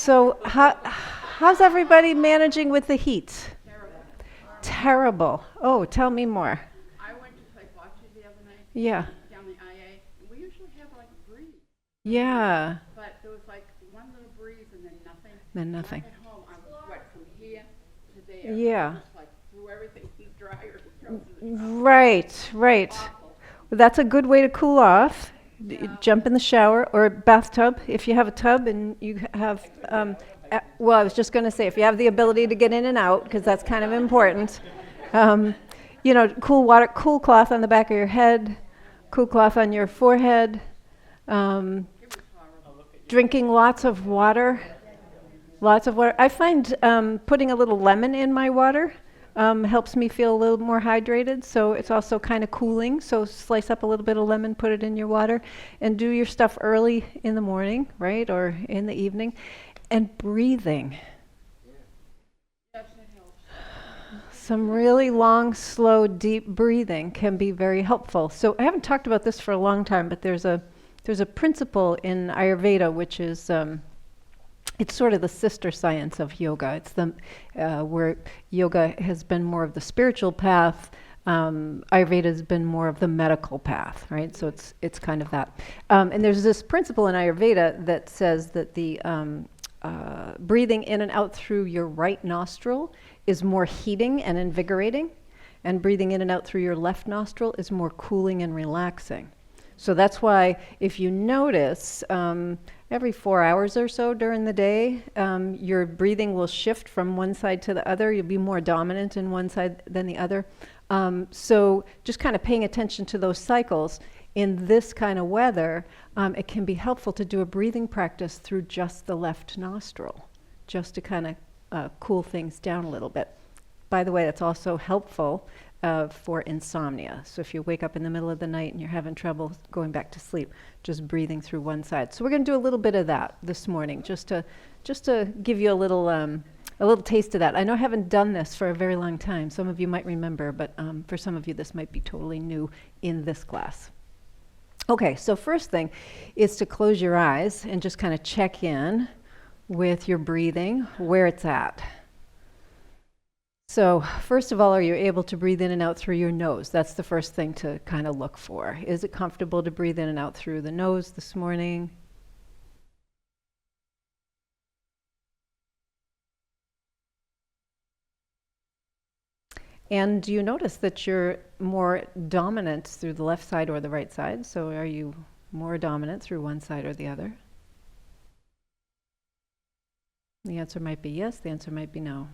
So how's everybody managing with the heat? Terrible. Oh, tell me more. I went to play bocce the other night Yeah. down the IA. And we usually have like a breeze, Yeah. but there was like one little breeze and then nothing. Then And I nothing. got home, I was wet from here to there. Yeah. I just like threw everything in the dryer and threw it in the shower. Right, right. Awful. Well, that's a good way to cool off. Yeah. Jump in the shower or bathtub if you have a tub and you have. Well, I was just going to say if you have the ability to get in and out, because that's kind of important. Um, cool water, cool cloth on the back of your head, cool cloth on your forehead. Um, It was horrible. Drinking lots of water. Lots of water. I find putting a little lemon in my water helps me feel a little more hydrated. So it's also kind of cooling. So slice up a little bit of lemon, put it in your water, and do your stuff early in the morning, right, or in the evening. And breathing. Yes, it helps. Some really long, slow, deep breathing can be very helpful. So I haven't talked about this for a long time, but there's a principle in Ayurveda which is it's sort of the sister science of yoga. It's the where yoga has been more of the spiritual path. Ayurveda has been more of the medical path, right? So it's kind of that. And there's this principle in Ayurveda that says that the breathing in and out through your right nostril is more heating and invigorating, and breathing in and out through your left nostril is more cooling and relaxing. So that's why if you notice, every 4 hours or so during the day, your breathing will shift from one side to the other. You'll be more dominant in one side than the other. So just kind of paying attention to those cycles in this kind of weather, it can be helpful to do a breathing practice through just the left nostril, just to kind of cool things down a little bit. By the way, that's also helpful for insomnia. So if you wake up in the middle of the night and you're having trouble going back to sleep, just breathing through one side. So we're going to do a little bit of that this morning, just to give you a little taste of that. I know I haven't done this for a very long time. Some of you might remember, but for some of you this might be totally new in this class. Okay, so first thing is to close your eyes and just kind of check in with your breathing, where it's at. So first of all, are you able to breathe in and out through your nose? That's the first thing to kind of look for. Is it comfortable to breathe in and out through the nose this morning? And do you notice that you're more dominant through the left side or the right side? So are you more dominant through one side or the other? The answer might be yes, the answer might be no.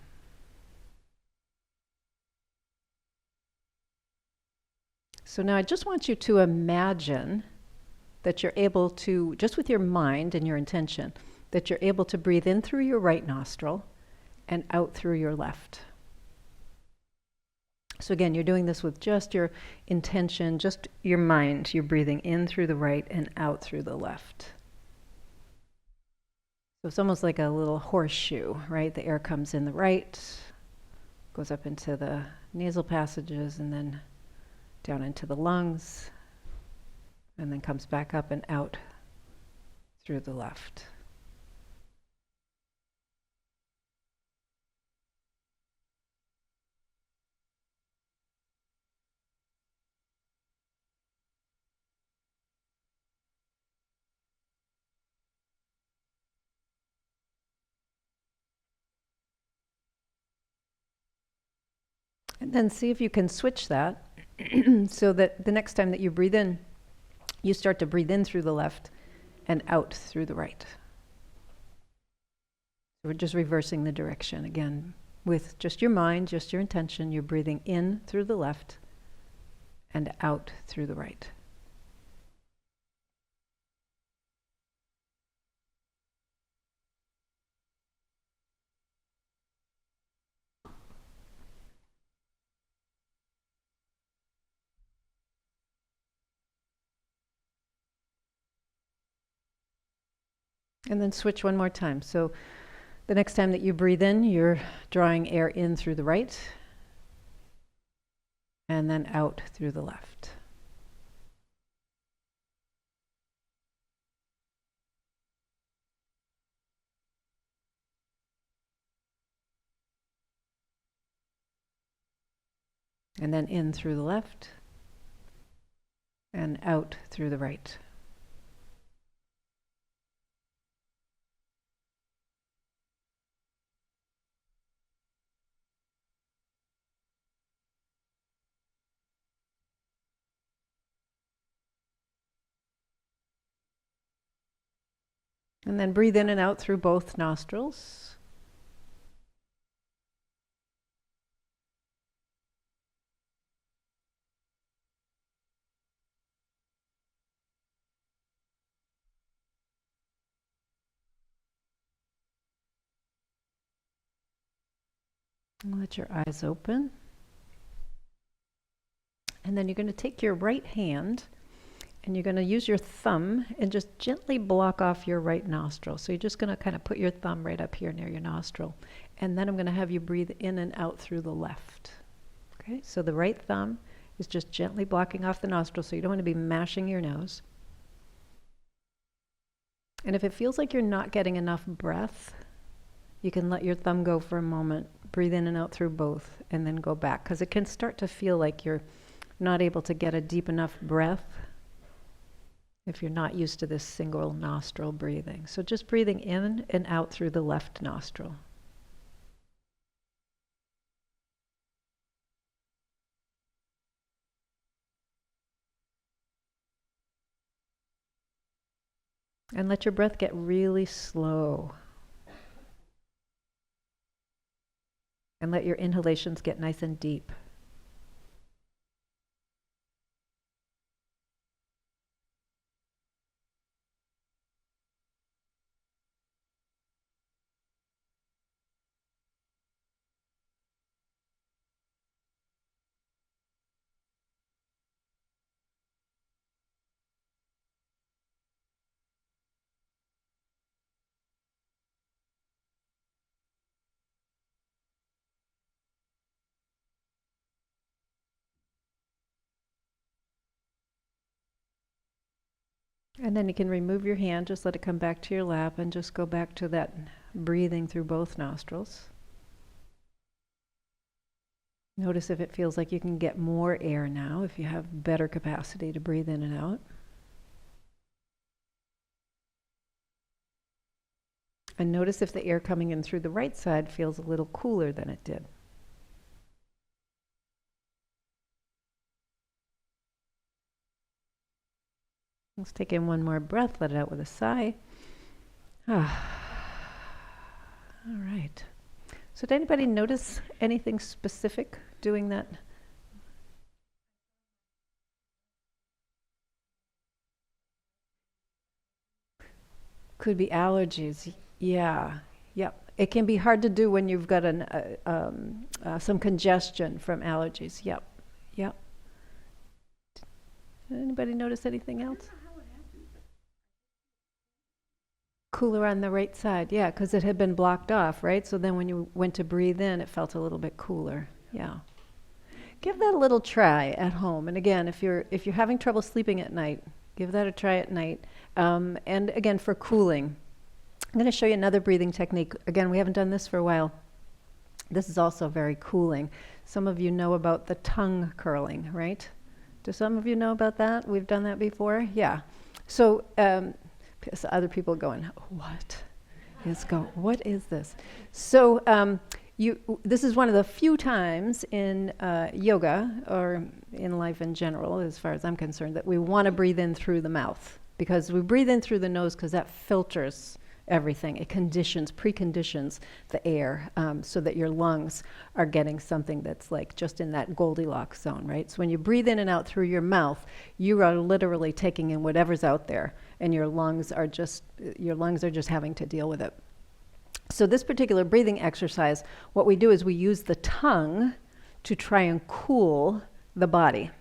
So now I just want you to imagine that you're able to, just with your mind and your intention, that you're able to breathe in through your right nostril and out through your left. So again, you're doing this with just your intention, just your mind. You're breathing in through the right and out through the left. So it's almost like a little horseshoe, right? The air comes in the right, goes up into the nasal passages, and then down into the lungs, and then comes back up and out through the left. And then see if you can switch that so that the next time that you breathe in, you start to breathe in through the left and out through the right. So we're just reversing the direction again with just your mind, just your intention. You're breathing in through the left and out through the right. And then switch one more time. So the next time that you breathe in, you're drawing air in through the right and then out through the left. And then in through the left and out through the right. And then breathe in and out through both nostrils. And let your eyes open. And then you're going to take your right hand and you're going to use your thumb and just gently block off your right nostril. So you're just going to kind of put your thumb right up here near your nostril. And then I'm going to have you breathe in and out through the left. Okay, so the right thumb is just gently blocking off the nostril, so you don't want to be mashing your nose. And if it feels like you're not getting enough breath, you can let your thumb go for a moment, breathe in and out through both, and then go back, because it can start to feel like you're not able to get a deep enough breath if you're not used to this single nostril breathing. So just breathing in and out through the left nostril. And let your breath get really slow. And let your inhalations get nice and deep. And then you can remove your hand, just let it come back to your lap, and just go back to that breathing through both nostrils. Notice if it feels like you can get more air now, if you have better capacity to breathe in and out. And notice if the air coming in through the right side feels a little cooler than it did. Let's take in one more breath, let it out with a sigh. Ah. All right. So did anybody notice anything specific doing that? Could be allergies. Yeah. Yep. It can be hard to do when you've got some congestion from allergies. Yep. Yep. Did anybody notice anything else? Cooler on the right side, yeah, because it had been blocked off, right? So then when you went to breathe in, it felt a little bit cooler. Yeah. Give that a little try at home. And again, if you're having trouble sleeping at night, give that a try at night. And again, for cooling, I'm going to show you another breathing technique. Again, we haven't done this for a while. This is also very cooling. Some of you know about the tongue curling, right? Do some of you know about that? We've done that before? Yeah. So other people going, what is this? So this is one of the few times in yoga, or in life in general, as far as I'm concerned, that we want to breathe in through the mouth. Because we breathe in through the nose because that filters everything. It preconditions the air so that your lungs are getting something that's like just in that Goldilocks zone, right? So when you breathe in and out through your mouth, you are literally taking in whatever's out there, and your lungs are just having to deal with it. So this particular breathing exercise, what we do is we use the tongue to try and cool the body.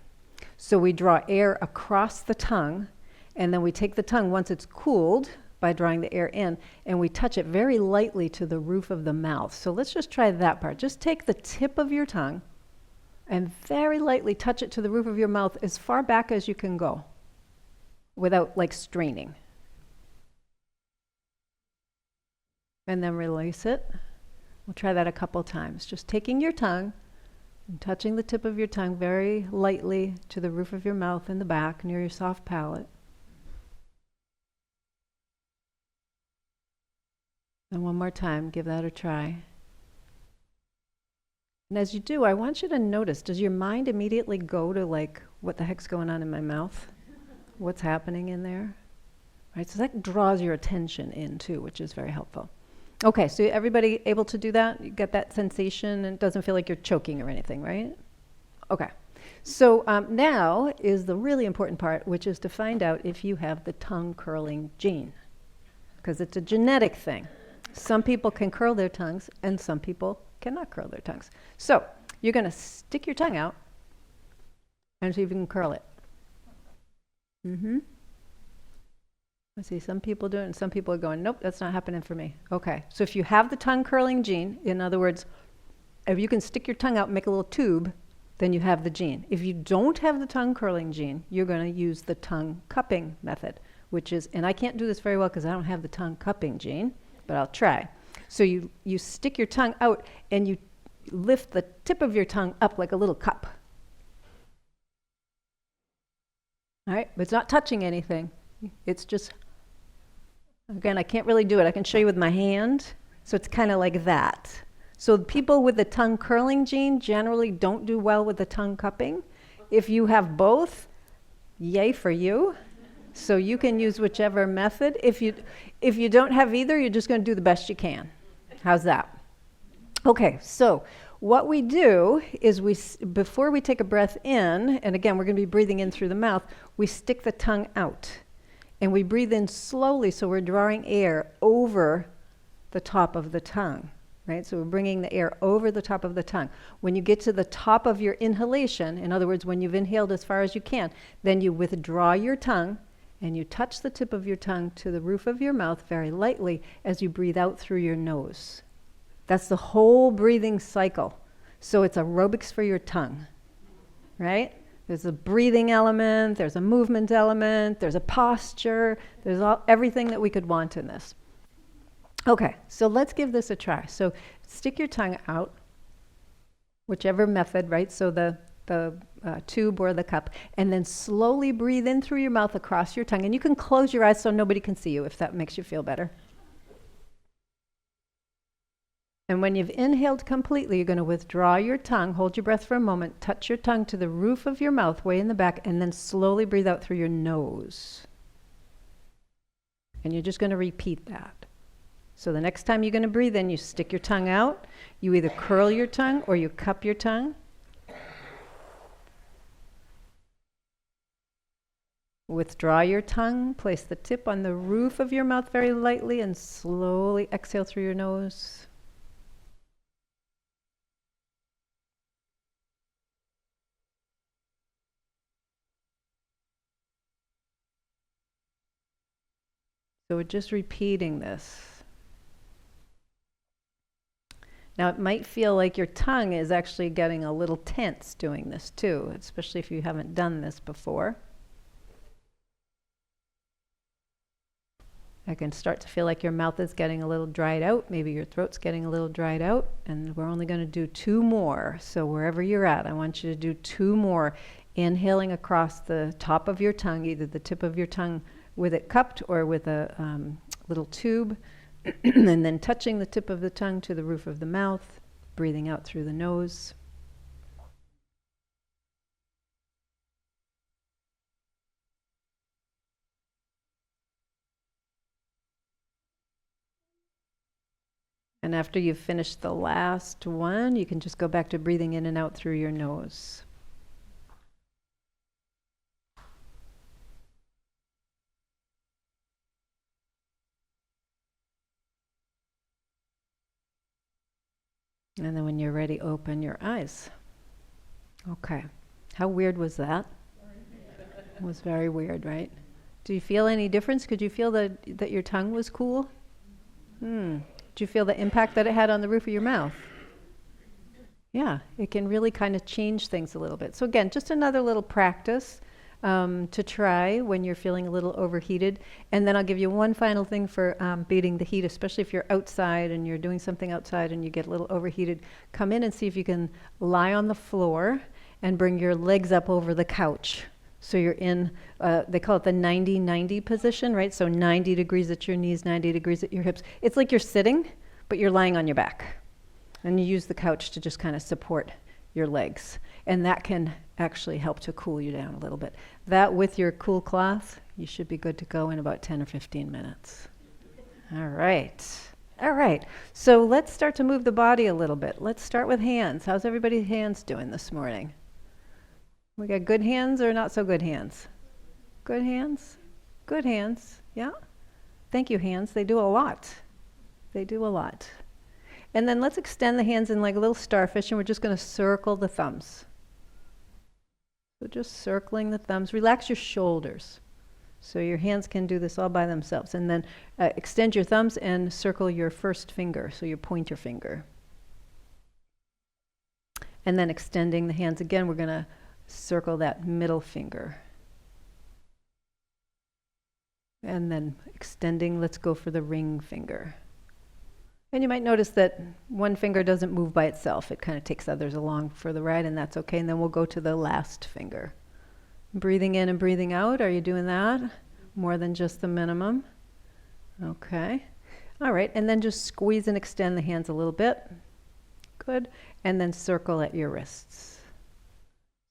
So we draw air across the tongue, and then we take the tongue once it's cooled by drawing the air in, and we touch it very lightly to the roof of the mouth. So let's just try that part. Just take the tip of your tongue and very lightly touch it to the roof of your mouth as far back as you can go without like straining. And then release it. We'll try that a couple times. Just taking your tongue And touching the tip of your tongue very lightly to the roof of your mouth in the back near your soft palate. And one more time, give that a try. And as you do, I want you to notice, does your mind immediately go to like, what the heck's going on in my mouth? What's happening in there? Right, so that draws your attention in too, which is very helpful. Okay, so everybody able to do that? You get that sensation and it doesn't feel like you're choking or anything, right? Okay, so now is the really important part, which is to find out if you have the tongue curling gene, because it's a genetic thing. Some people can curl their tongues and some people cannot curl their tongues. So you're going to stick your tongue out and see if you can curl it. I see some people do it and some people are going, nope, that's not happening for me. Okay, so if you have the tongue curling gene, in other words, if you can stick your tongue out and make a little tube, then you have the gene. If you don't have the tongue curling gene, you're going to use the tongue cupping method, which is, and I can't do this very well because I don't have the tongue cupping gene, but I'll try. So you stick your tongue out and you lift the tip of your tongue up like a little cup. All right, but it's not touching anything. It's just, again, I can't really do it. I can show you with my hand. So it's kind of like that. So people with the tongue curling gene generally don't do well with the tongue cupping. If you have both, yay for you. So you can use whichever method. If you don't have either, you're just going to do the best you can. How's that? Okay, so what we do is before we take a breath in, and again, we're going to be breathing in through the mouth, we stick the tongue out. And we breathe in slowly, so we're drawing air over the top of the tongue, right? So we're bringing the air over the top of the tongue. When you get to the top of your inhalation, in other words, when you've inhaled as far as you can, then you withdraw your tongue and you touch the tip of your tongue to the roof of your mouth very lightly as you breathe out through your nose. That's the whole breathing cycle. So it's aerobics for your tongue, right? There's a breathing element, there's a movement element, there's a posture, there's everything that we could want in this. Okay, so let's give this a try. So stick your tongue out, whichever method, right? So the tube or the cup, and then slowly breathe in through your mouth across your tongue. And you can close your eyes so nobody can see you if that makes you feel better. And when you've inhaled completely, you're going to withdraw your tongue, hold your breath for a moment, touch your tongue to the roof of your mouth, way in the back, and then slowly breathe out through your nose. And you're just going to repeat that. So the next time you're going to breathe in, you stick your tongue out, you either curl your tongue or you cup your tongue. Withdraw your tongue, place the tip on the roof of your mouth very lightly, and slowly exhale through your nose. So we're just repeating this. Now it might feel like your tongue is actually getting a little tense doing this too, especially if you haven't done this before. I can start to feel like your mouth is getting a little dried out, maybe your throat's getting a little dried out, and we're only going to do 2 more. So wherever you're at, I want you to do 2 more, inhaling across the top of your tongue, either the tip of your tongue with it cupped or with a little tube, and then touching the tip of the tongue to the roof of the mouth, breathing out through the nose. And after you've finished the last one, you can just go back to breathing in and out through your nose. And then when you're ready, open your eyes. Okay. How weird was that? It was very weird, right? Do you feel any difference? Could you feel that your tongue was cool? Did you feel the impact that it had on the roof of your mouth? Yeah, it can really kind of change things a little bit. So again, just another little practice. to try when you're feeling a little overheated. And then I'll give you one final thing for beating the heat, especially if you're outside and you're doing something outside and you get a little overheated. Come in and see if you can lie on the floor and bring your legs up over the couch. So you're in, they call it the 90-90 position, right? So 90 degrees at your knees, 90 degrees at your hips. It's like you're sitting, but you're lying on your back. And you use the couch to just kind of support your legs. And that can actually help to cool you down a little bit. That with your cool cloth, you should be good to go in about 10 or 15 minutes. All right. All right. So let's start to move the body a little bit. Let's start with hands. How's everybody's hands doing this morning? We got good hands or not so good hands? Good hands? Good hands. Yeah. Thank you, hands. They do a lot. They do a lot. And then let's extend the hands in like a little starfish, and we're just going to circle the thumbs. So just circling the thumbs. Relax your shoulders. So your hands can do this all by themselves. And then extend your thumbs and circle your first finger, so your pointer finger. And then extending the hands again, we're going to circle that middle finger. And then extending, let's go for the ring finger. And you might notice that one finger doesn't move by itself. It kind of takes others along for the ride, and that's okay. And then we'll go to the last finger. Breathing in and breathing out. Are you doing that? More than just the minimum? Okay. All right. And then just squeeze and extend the hands a little bit. Good. And then circle at your wrists.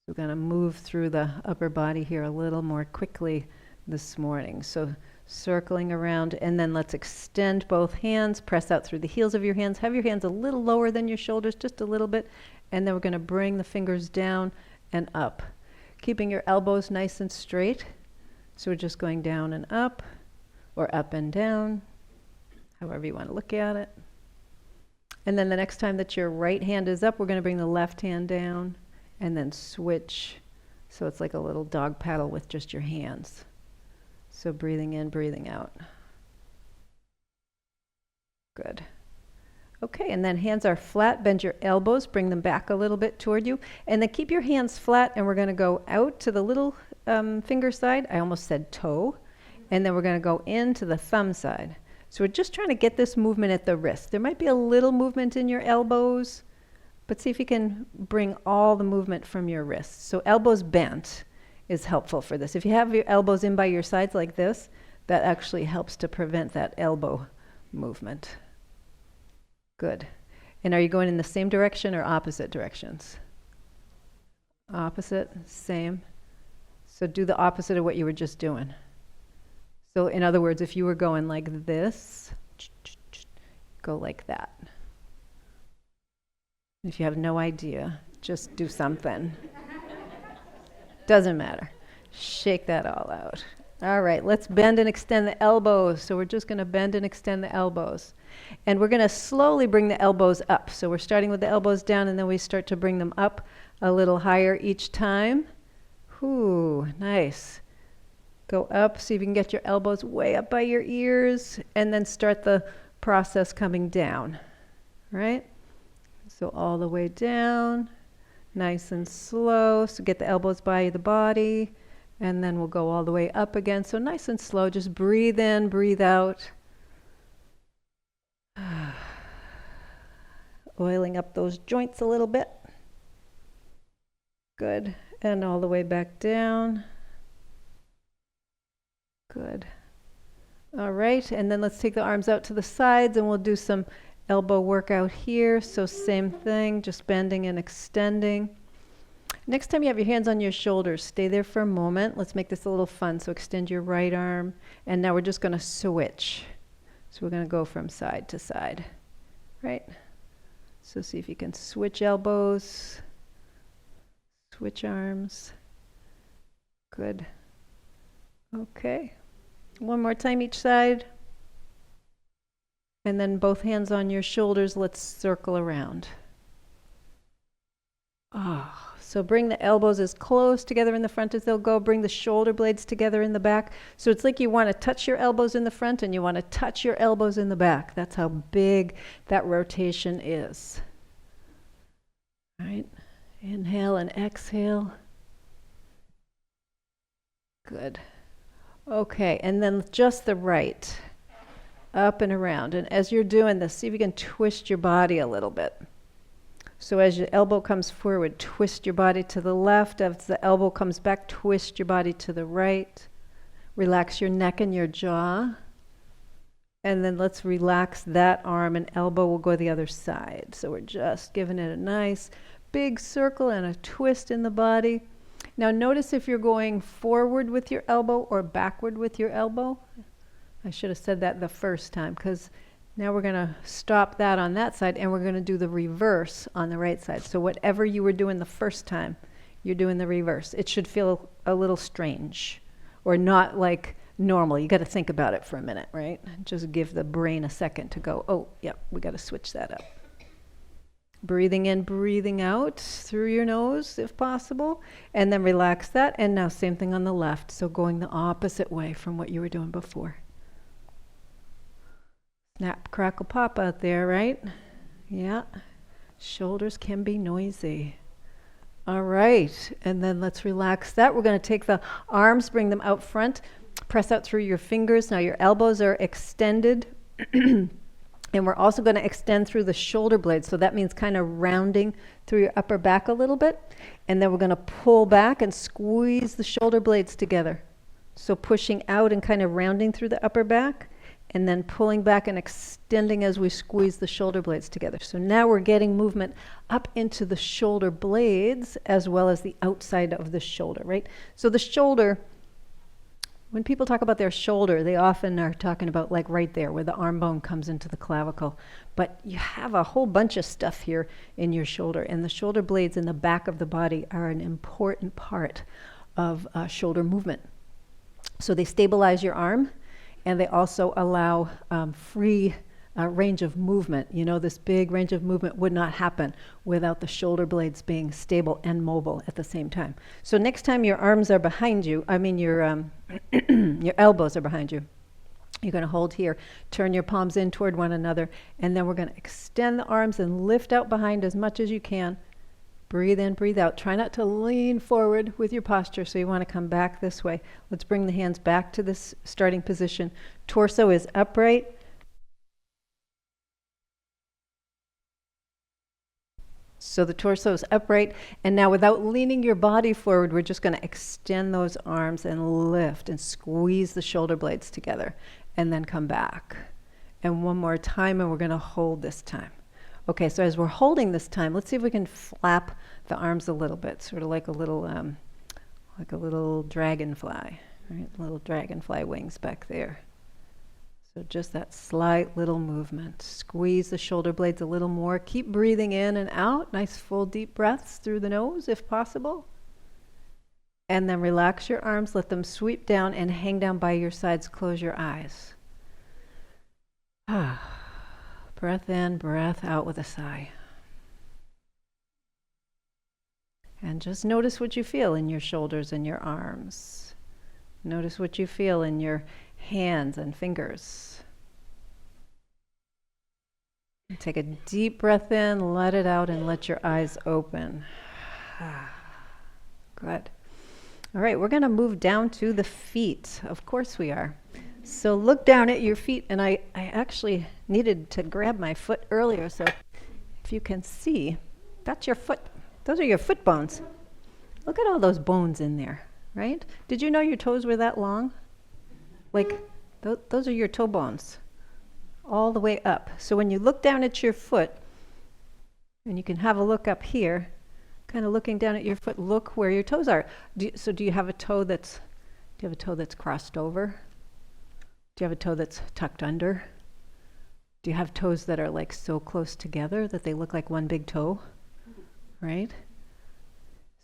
We're going to move through the upper body here a little more quickly this morning. So circling around, and then let's extend both hands, press out through the heels of your hands. Have your hands a little lower than your shoulders, just a little bit. And then we're going to bring the fingers down and up, keeping your elbows nice and straight. So we're just going down and up, or up and down, however you want to look at it. And then the next time that your right hand is up, we're going to bring the left hand down and then switch. So it's like a little dog paddle with just your hands. So breathing in, breathing out. Good. Okay, and then hands are flat. Bend your elbows, bring them back a little bit toward you. And then keep your hands flat, and we're going to go out to the little finger side. I almost said toe. And then we're going to go into the thumb side. So we're just trying to get this movement at the wrist. There might be a little movement in your elbows, but see if you can bring all the movement from your wrists. So elbows bent is helpful for this. If you have your elbows in by your sides like this, that actually helps to prevent that elbow movement. Good. And are you going in the same direction or opposite directions? Opposite, same. So do the opposite of what you were just doing. So in other words, if you were going like this, go like that. If you have no idea, just do something. Doesn't matter. Shake that all out. All right, let's bend and extend the elbows. So we're just going to bend and extend the elbows. And we're going to slowly bring the elbows up. So we're starting with the elbows down, and then we start to bring them up a little higher each time. Ooh, nice. Go up, see if you can get your elbows way up by your ears, and then start the process coming down, right? So all the way down. Nice and slow. So get the elbows by the body, and then we'll go all the way up again. So nice and slow. Just breathe in, breathe out. Oiling up those joints a little bit. Good. And all the way back down. Good. All right. And then let's take the arms out to the sides, and we'll do some elbow workout here. So same thing, just bending and extending. Next time you have your hands on your shoulders, stay there for a moment. Let's make this a little fun. So extend your right arm, and now we're just going to switch. So we're going to go from side to side, right? So see if you can switch elbows, switch arms. Good. Okay. One more time each side. And then both hands on your shoulders, let's circle around. So bring the elbows as close together in the front as they'll go. Bring the shoulder blades together in the back. So it's like you want to touch your elbows in the front and you want to touch your elbows in the back. That's how big that rotation is. All right. Inhale and exhale. Good. Okay, and then just the right. Up and around. And as you're doing this, see if you can twist your body a little bit. So as your elbow comes forward, twist your body to the left. As the elbow comes back, twist your body to the right. Relax your neck and your jaw. And then let's relax that arm and elbow will go the other side. So we're just giving it a nice big circle and a twist in the body. Now notice if you're going forward with your elbow or backward with your elbow. I should have said that the first time, because now we're going to stop that on that side and we're going to do the reverse on the right side. So whatever you were doing the first time, you're doing the reverse. It should feel a little strange or not like normal. You got to think about it for a minute, right? Just give the brain a second to go, oh, yep, we got to switch that up. Breathing in, breathing out through your nose if possible, and then relax that. And now same thing on the left, so going the opposite way from what you were doing before. Snap, crackle, pop out there, right? Yeah. Shoulders can be noisy. All right, and then let's relax that. We're going to take the arms, bring them out front, press out through your fingers. Now your elbows are extended. And we're also going to extend through the shoulder blades. So that means kind of rounding through your upper back a little bit. And then we're going to pull back and squeeze the shoulder blades together. So pushing out and kind of rounding through the upper back. And then pulling back and extending as we squeeze the shoulder blades together. So now we're getting movement up into the shoulder blades as well as the outside of the shoulder, right? So the shoulder, when people talk about their shoulder, they often are talking about like right there where the arm bone comes into the clavicle. But you have a whole bunch of stuff here in your shoulder, and the shoulder blades in the back of the body are an important part of shoulder movement. So they stabilize your arm, and they also allow free range of movement. You know, this big range of movement would not happen without the shoulder blades being stable and mobile at the same time. So next time your arms are behind you, your your elbows are behind you, you're going to hold here, turn your palms in toward one another, and then we're going to extend the arms and lift out behind as much as you can. Breathe in, breathe out. Try not to lean forward with your posture, so you want to come back this way. Let's bring the hands back to this starting position. Torso is upright. So the torso is upright, and now without leaning your body forward, we're just going to extend those arms and lift and squeeze the shoulder blades together, and then come back. And one more time, and we're going to hold this time. Okay, so as we're holding this time, let's see if we can flap the arms a little bit, sort of like a little dragonfly, right? Little dragonfly wings back there. So just that slight little movement. Squeeze the shoulder blades a little more. Keep breathing in and out. Nice full deep breaths through the nose if possible. And then relax your arms. Let them sweep down and hang down by your sides. Close your eyes. Breath in, breath out with a sigh. And just notice what you feel in your shoulders and your arms. Notice what you feel in your hands and fingers. Take a deep breath in, let it out, and let your eyes open. Good. All right, we're going to move down to the feet. Of course we are. So look down at your feet, and I actually needed to grab my foot earlier, so if you can see, that's your foot. Those are your foot bones. Look at all those bones in there, right? Did you know your toes were that long? Like, those are your toe bones, all the way up. So when you look down at your foot, and you can have a look up here, kind of looking down at your foot, look where your toes are. Do you have a toe that's crossed over? Do you have a toe that's tucked under? Do you have toes that are like so close together that they look like one big toe? Right?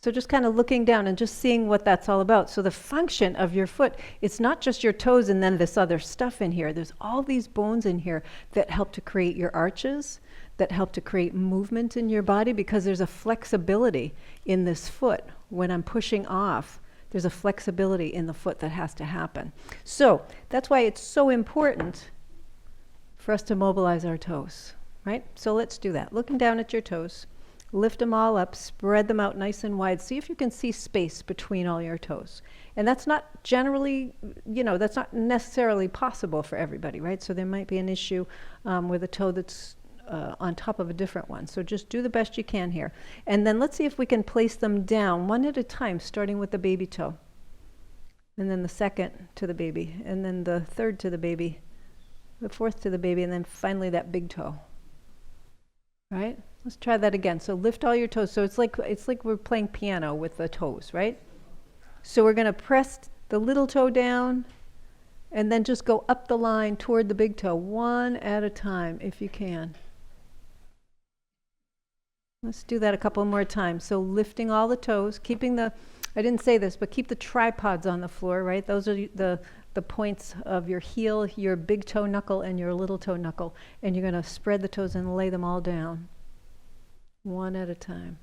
So just kind of looking down and just seeing what that's all about. So the function of your foot, it's not just your toes and then this other stuff in here. There's all these bones in here that help to create your arches, that help to create movement in your body, because there's a flexibility in this foot. When I'm pushing off, there's a flexibility in the foot that has to happen. So that's why it's so important for us to mobilize our toes, right? So let's do that. Looking down at your toes. Lift them all up, spread them out nice and wide. See if you can see space between all your toes. And that's not generally, that's not necessarily possible for everybody, right? So there might be an issue with a toe that's on top of a different one. So just do the best you can here. And then let's see if we can place them down one at a time, starting with the baby toe. And then the second to the baby. And then the third to the baby. The fourth to the baby. And then finally that big toe. Right? Let's try that again. So lift all your toes. So it's like we're playing piano with the toes, right? So we're going to press the little toe down and then just go up the line toward the big toe, one at a time if you can. Let's do that a couple more times. So lifting all the toes, keeping I didn't say this, but keep the tripods on the floor, right? Those are the points of your heel, your big toe knuckle, and your little toe knuckle. And you're going to spread the toes and lay them all down, one at a time.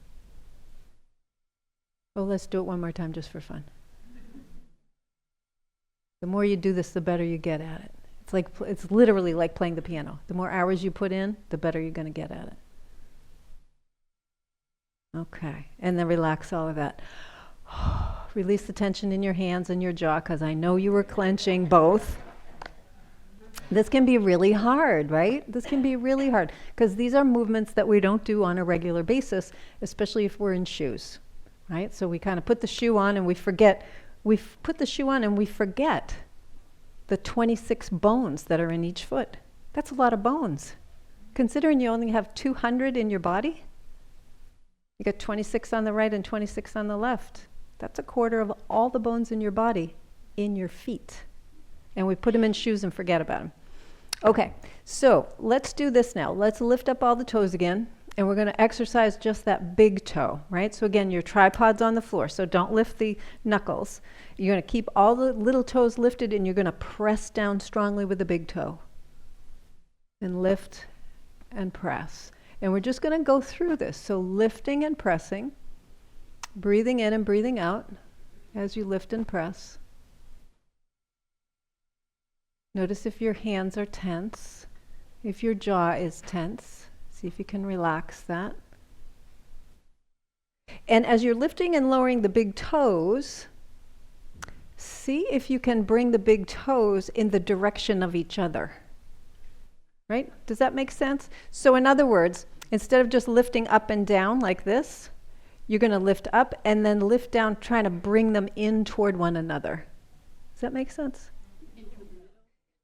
Oh, let's do it one more time just for fun. The more you do this, the better you get at it. It's literally like playing the piano. The more hours you put in, the better you're going to get at it. Okay, and then relax all of that. Release the tension in your hands and your jaw, because I know you were clenching both. This can be really hard, right? This can be really hard, because these are movements that we don't do on a regular basis, especially if we're in shoes, right? So we kind of put the shoe on and we forget. We put the shoe on and we forget the 26 bones that are in each foot. That's a lot of bones. Considering you only have 200 in your body, you got 26 on the right and 26 on the left. That's a quarter of all the bones in your body in your feet. And we put them in shoes and forget about them. Okay, so let's do this now. Let's lift up all the toes again, and we're going to exercise just that big toe, right? So again, your tripod's on the floor, so don't lift the knuckles. You're going to keep all the little toes lifted, and you're going to press down strongly with the big toe. And lift and press. And we're just going to go through this. So lifting and pressing, breathing in and breathing out as you lift and press. Notice if your hands are tense, if your jaw is tense. See if you can relax that. And as you're lifting and lowering the big toes, see if you can bring the big toes in the direction of each other. Right? Does that make sense? So in other words, instead of just lifting up and down like this, you're going to lift up and then lift down, trying to bring them in toward one another. Does that make sense?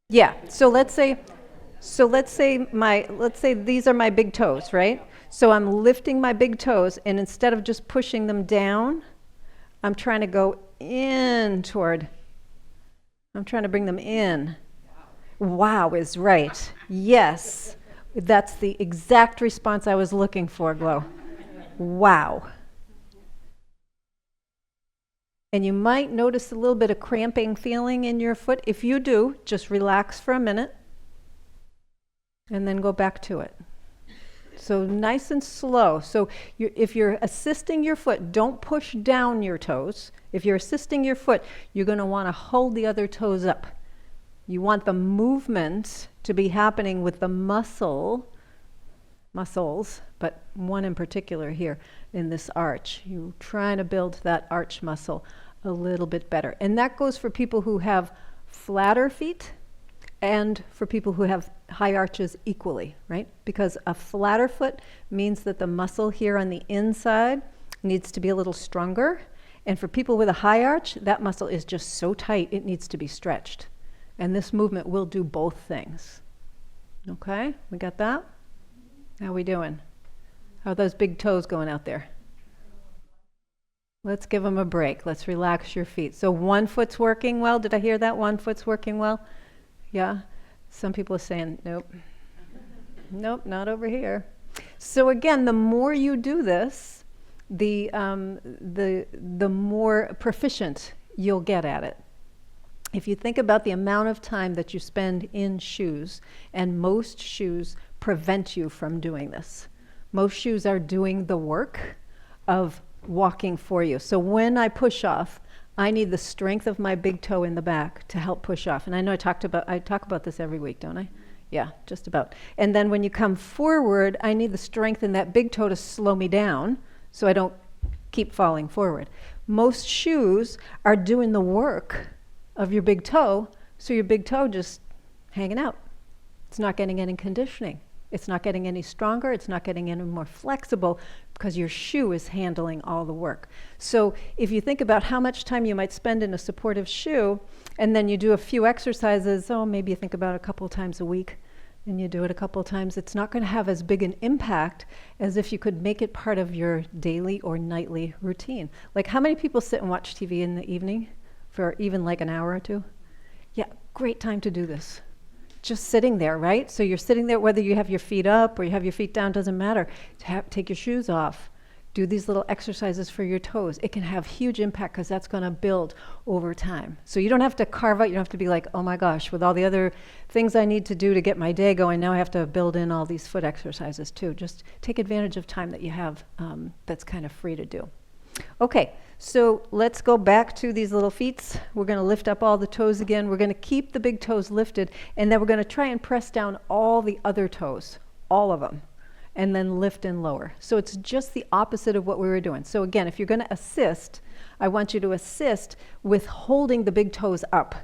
Yeah. So let's say these are my big toes, right? So I'm lifting my big toes, and instead of just pushing them down, I'm trying to go in toward. I'm trying to bring them in. Wow is right. Yes. That's the exact response I was looking for, Glow. Wow. And you might notice a little bit of cramping feeling in your foot. If you do, just relax for a minute and then go back to it. So nice and slow. So if you're assisting your foot, don't push down your toes. If you're assisting your foot, you're going to want to hold the other toes up. You want the movement to be happening with the muscles, but one in particular here in this arch. You're trying to build that arch muscle a little bit better. And that goes for people who have flatter feet and for people who have high arches equally, right? Because a flatter foot means that the muscle here on the inside needs to be a little stronger. And for people with a high arch, that muscle is just so tight it needs to be stretched. And this movement will do both things. Okay, we got that? How we doing? How are those big toes going out there? Let's give them a break. Let's relax your feet. So one foot's working well. Did I hear that? One foot's working well? Yeah? Some people are saying, nope. Nope, not over here. So again, the more you do this, the more proficient you'll get at it. If you think about the amount of time that you spend in shoes, and most shoes prevent you from doing this. Most shoes are doing the work of walking for you. So when I push off, I need the strength of my big toe in the back to help push off. And I know I talk about this every week, don't I? Yeah, just about. And then when you come forward, I need the strength in that big toe to slow me down so I don't keep falling forward. Most shoes are doing the work of your big toe, so your big toe just hanging out. It's not getting any conditioning. It's not getting any stronger. It's not getting any more flexible because your shoe is handling all the work. So if you think about how much time you might spend in a supportive shoe, and then you do a few exercises, maybe you think about a couple times a week, and you do it a couple times, it's not going to have as big an impact as if you could make it part of your daily or nightly routine. Like, how many people sit and watch TV in the evening for even like an hour or two? Yeah, great time to do this. Just sitting there, right? So you're sitting there, whether you have your feet up or you have your feet down, doesn't matter. Take your shoes off. Do these little exercises for your toes. It can have huge impact because that's going to build over time. So you don't have to carve out, you don't have to be like, oh my gosh, with all the other things I need to do to get my day going, now I have to build in all these foot exercises too. Just take advantage of time that you have that's kind of free to do. Okay, so let's go back to these little feet. We're going to lift up all the toes again. We're going to keep the big toes lifted, and then we're going to try and press down all the other toes, all of them, and then lift and lower. So it's just the opposite of what we were doing. So again, if you're going to assist, I want you to assist with holding the big toes up,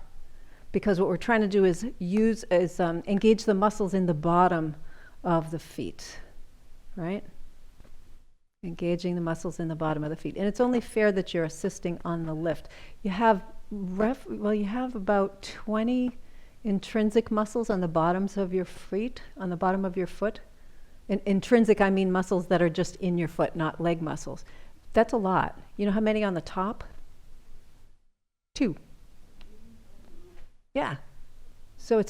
because what we're trying to do is engage the muscles in the bottom of the feet, right? Engaging the muscles in the bottom of the feet. And it's only fair that you're assisting on the lift. You have about 20 intrinsic muscles on the bottoms of your feet, on the bottom of your foot. And intrinsic, I mean muscles that are just in your foot, not leg muscles. That's a lot. You know how many on the top? 2. Yeah. So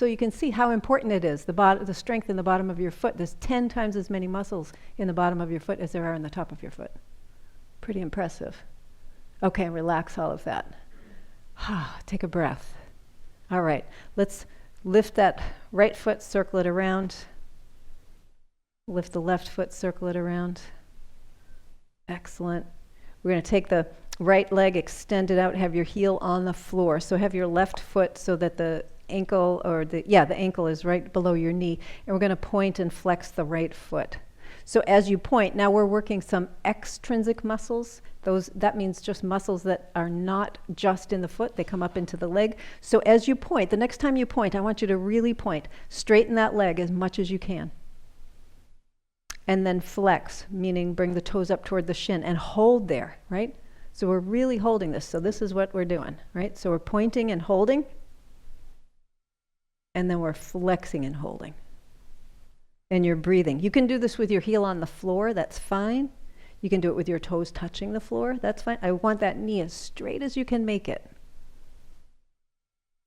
you can see how important it is, the strength in the bottom of your foot. There's 10 times as many muscles in the bottom of your foot as there are in the top of your foot. Pretty impressive. Okay, relax all of that. Take a breath. All right, let's lift that right foot, circle it around. Lift the left foot, circle it around. Excellent. We're going to take the right leg, extend it out, have your heel on the floor. So have your left foot so that the ankle, the ankle is right below your knee. And we're going to point and flex the right foot. So as you point, now we're working some extrinsic muscles. That means just muscles that are not just in the foot. They come up into the leg. So as you point, the next time you point, I want you to really point. Straighten that leg as much as you can. And then flex, meaning bring the toes up toward the shin and hold there, right? So we're really holding this. So this is what we're doing, right? So we're pointing and holding. And then we're flexing and holding. And you're breathing. You can do this with your heel on the floor. That's fine. You can do it with your toes touching the floor. That's fine. I want that knee as straight as you can make it.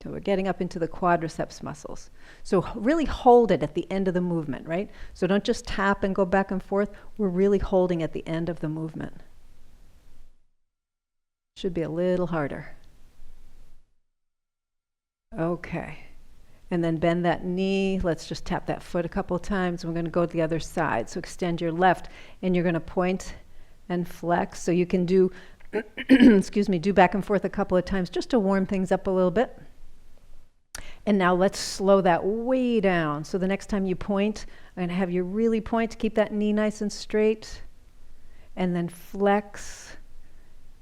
So we're getting up into the quadriceps muscles. So really hold it at the end of the movement, right? So don't just tap and go back and forth. We're really holding at the end of the movement. Should be a little harder. Okay. And then bend that knee. Let's just tap that foot a couple of times. We're going to go to the other side. So extend your left, and you're going to point and flex. So you can do, do back and forth a couple of times just to warm things up a little bit. And now let's slow that way down. So the next time you point, I'm going to have you really point to keep that knee nice and straight. And then flex.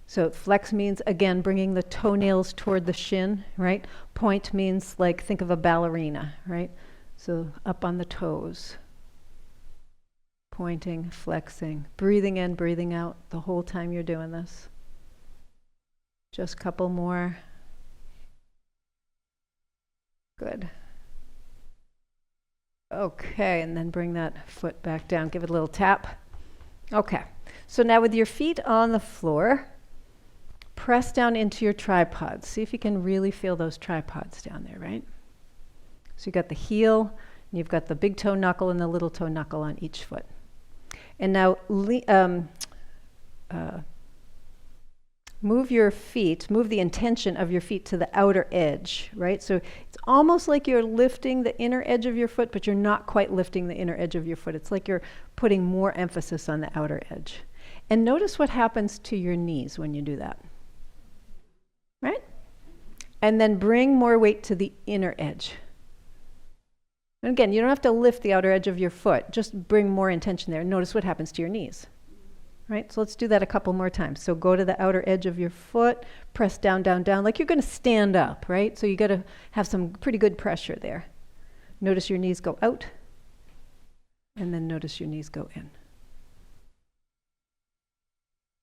So flex means, again, bringing the toenails toward the shin, right? Point means, like, think of a ballerina, right? So up on the toes. Pointing, flexing, breathing in, breathing out the whole time you're doing this. Just a couple more. Good. Okay, and then bring that foot back down. Give it a little tap. Okay, so now with your feet on the floor, press down into your tripods. See if you can really feel those tripods down there, right? So you've got the heel, and you've got the big toe knuckle and the little toe knuckle on each foot. And now move your feet, move the intention of your feet to the outer edge, right? So it's almost like you're lifting the inner edge of your foot, but you're not quite lifting the inner edge of your foot. It's like you're putting more emphasis on the outer edge. And notice what happens to your knees when you do that, right? And then bring more weight to the inner edge. And again, you don't have to lift the outer edge of your foot. Just bring more intention there. Notice what happens to your knees. Right? So let's do that a couple more times. So go to the outer edge of your foot, press down, down, down, like you're going to stand up, right? So you got to have some pretty good pressure there. Notice your knees go out, and then notice your knees go in.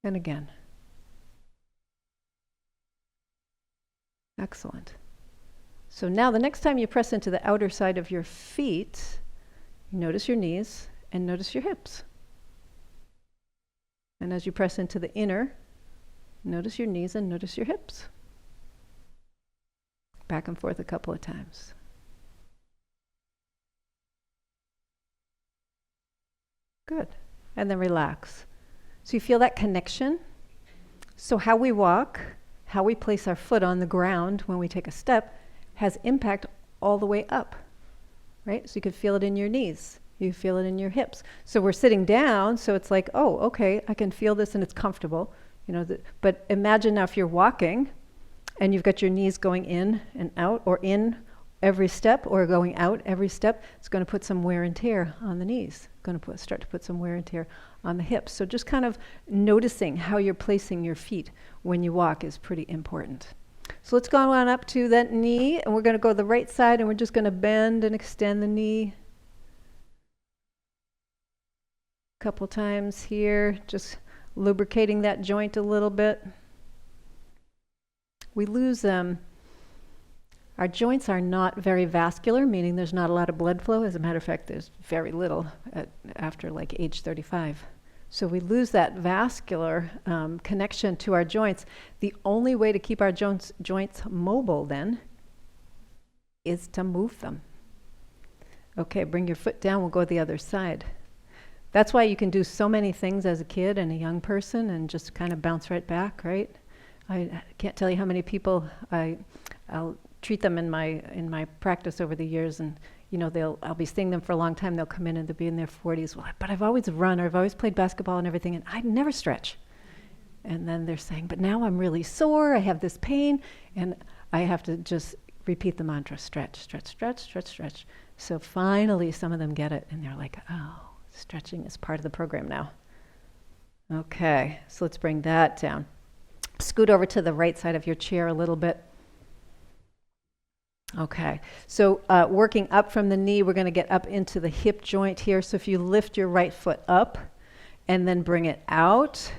And again. Excellent. So now the next time you press into the outer side of your feet, notice your knees and notice your hips. And as you press into the inner, notice your knees and notice your hips. Back and forth a couple of times. Good. And then relax. So you feel that connection? So how we walk, how we place our foot on the ground when we take a step has impact all the way up, right? So you could feel it in your knees. You feel it in your hips. So we're sitting down, so it's like, oh, okay, I can feel this and it's comfortable. But imagine now if you're walking and you've got your knees going in and out, or in every step or going out every step, it's going to put some wear and tear on the knees. Going to start to put some wear and tear on the hips. So just kind of noticing how you're placing your feet when you walk is pretty important. So let's go on up to that knee, and we're going to go to the right side, and we're just going to bend and extend the knee. A couple times here, just lubricating that joint a little bit. We lose our joints are not very vascular, meaning there's not a lot of blood flow. As a matter of fact, there's very little after like age 35. So we lose that vascular connection to our joints. The only way to keep our joints mobile then is to move them. Okay, bring your foot down. We'll go the other side. That's why you can do so many things as a kid and a young person and just kind of bounce right back, right? I can't tell you how many people I'll treat them in my practice over the years, and I'll be seeing them for a long time. They'll come in and they'll be in their 40s. Well, but I've always run, or I've always played basketball and everything, and I never stretch. And then they're saying, but now I'm really sore. I have this pain, and I have to just repeat the mantra: stretch, stretch, stretch, stretch, stretch. So finally, some of them get it, and they're like, oh, stretching is part of the program now. Okay, so let's bring that down. Scoot over to the right side of your chair a little bit. Okay, so working up from the knee, we're going to get up into the hip joint here. So if you lift your right foot up and then bring it out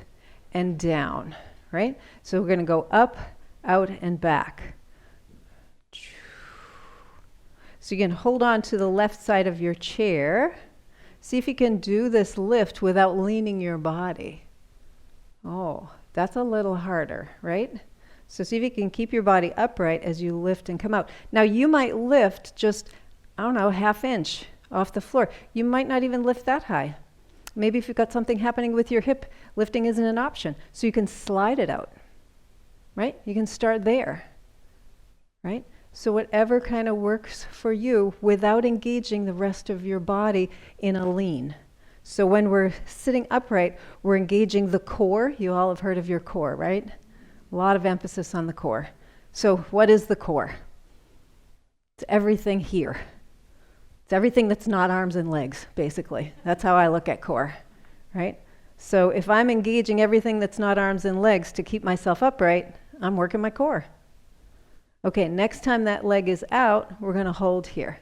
and down, right? So we're going to go up, out, and back. So you can hold on to the left side of your chair. See if you can do this lift without leaning your body. Oh, that's a little harder, right? So see if you can keep your body upright as you lift and come out. Now you might lift just, I don't know, ½ inch off the floor. You might not even lift that high. Maybe if you've got something happening with your hip, lifting isn't an option. So you can slide it out, right? You can start there, right? So whatever kind of works for you without engaging the rest of your body in a lean. So when we're sitting upright, we're engaging the core. You all have heard of your core, right? A lot of emphasis on the core. So what is the core? It's everything here. It's everything that's not arms and legs, basically. That's how I look at core, right? So if I'm engaging everything that's not arms and legs to keep myself upright, I'm working my core. Okay, next time that leg is out, we're going to hold here.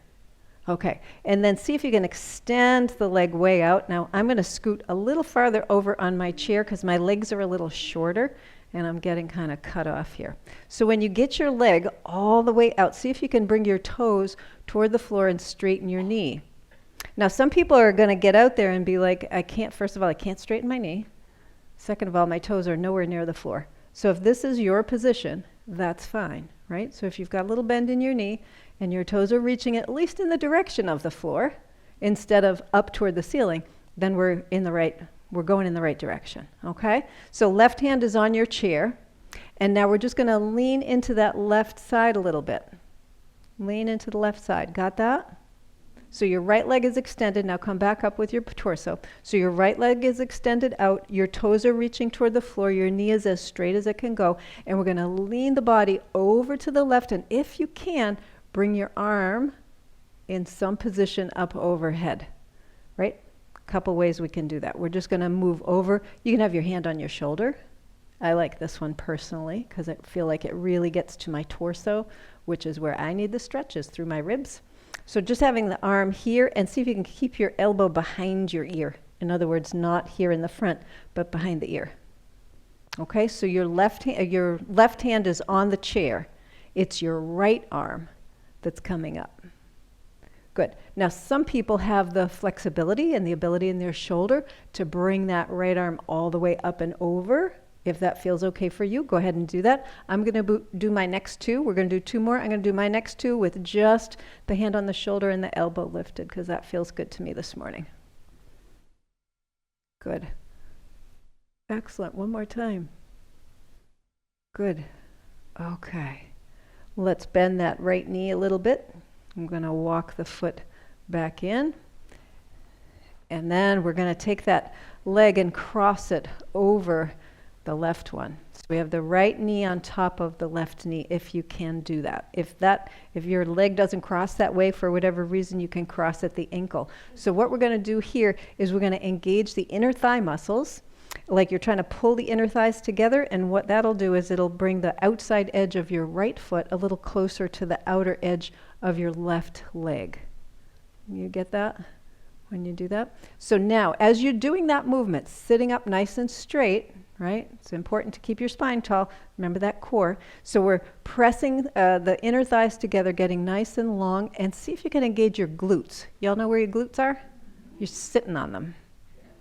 Okay, and then see if you can extend the leg way out. Now I'm going to scoot a little farther over on my chair because my legs are a little shorter and I'm getting kind of cut off here. So when you get your leg all the way out, see if you can bring your toes toward the floor and straighten your knee. Now some people are going to get out there and be like, first of all, I can't straighten my knee. Second of all, my toes are nowhere near the floor. So if this is your position, that's fine, right? So if you've got a little bend in your knee and your toes are reaching at least in the direction of the floor instead of up toward the ceiling, then we're going in the right direction, okay? So left hand is on your chair, and now we're just going to lean into that left side a little bit. Lean into the left side. Got that? So your right leg is extended. Now come back up with your torso. So your right leg is extended out. Your toes are reaching toward the floor. Your knee is as straight as it can go. And we're going to lean the body over to the left. And if you can, bring your arm in some position up overhead, right? A couple ways we can do that. We're just going to move over. You can have your hand on your shoulder. I like this one personally because I feel like it really gets to my torso, which is where I need the stretch, is through my ribs. So just having the arm here, and see if you can keep your elbow behind your ear. In other words, not here in the front, but behind the ear. Okay, so your left hand is on the chair. It's your right arm that's coming up. Good. Now, some people have the flexibility and the ability in their shoulder to bring that right arm all the way up and over. If that feels okay for you, go ahead and do that. I'm going to do my next two. We're going to do two more. I'm going to do my next two with just the hand on the shoulder and the elbow lifted, because that feels good to me this morning. Good. Excellent. One more time. Good. Okay. Let's bend that right knee a little bit. I'm going to walk the foot back in. And then we're going to take that leg and cross it over the left one. So we have the right knee on top of the left knee, if you can do that. If your leg doesn't cross that way for whatever reason, you can cross at the ankle. So what we're going to do here is we're going to engage the inner thigh muscles, like you're trying to pull the inner thighs together, and what that'll do is it'll bring the outside edge of your right foot a little closer to the outer edge of your left leg. You get that when you do that? So now, as you're doing that movement, sitting up nice and straight, right? It's important to keep your spine tall. Remember that core. So we're pressing the inner thighs together, getting nice and long, and see if you can engage your glutes. Y'all know where your glutes are? You're sitting on them,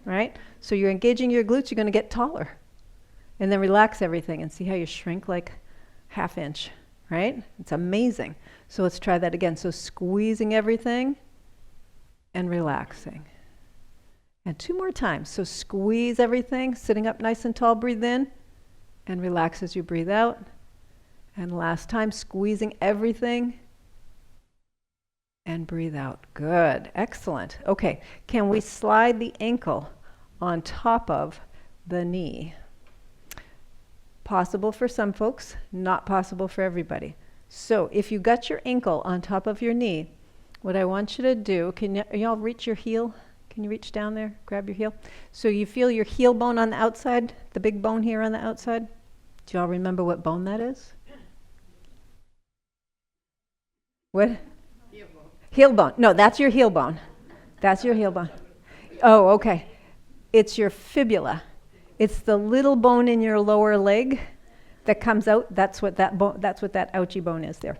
right? So you're engaging your glutes, you're going to get taller. And then relax everything and see how you shrink like ½ inch, right? It's amazing. So let's try that again. So squeezing everything and relaxing. And two more times. So squeeze everything, sitting up nice and tall, breathe in, and relax as you breathe out. And last time, squeezing everything, and breathe out. Good, excellent. Okay, can we slide the ankle on top of the knee? Possible for some folks, not possible for everybody. So if you got your ankle on top of your knee, what I want you to do, can y'all reach your heel? Can you reach down there, grab your heel? So you feel your heel bone on the outside, the big bone here on the outside? Do y'all remember what bone that is? What? Heel bone. Heel bone. No, that's your heel bone. That's your heel bone. Oh, okay. It's your fibula. It's the little bone in your lower leg that comes out. That's what that ouchie bone is there.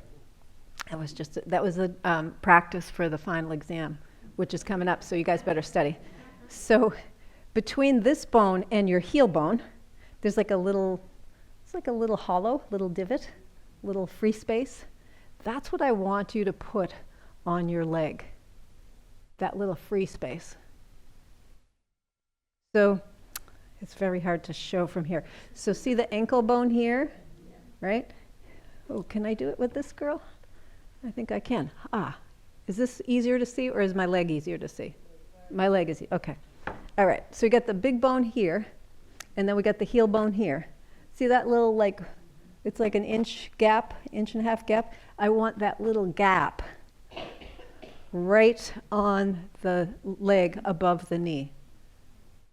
That was a practice for the final exam, which is coming up, so you guys better study. So between this bone and your heel bone, there's like a little hollow, little divot, little free space. That's what I want you to put on your leg, that little free space. So it's very hard to show from here. So see the ankle bone here, right? Oh, can I do it with this girl? I think I can. Is this easier to see, or is my leg easier to see? My leg is, okay. All right, so we got the big bone here, and then we got the heel bone here. See that little, it's like an inch gap, inch and a half gap? I want that little gap right on the leg above the knee,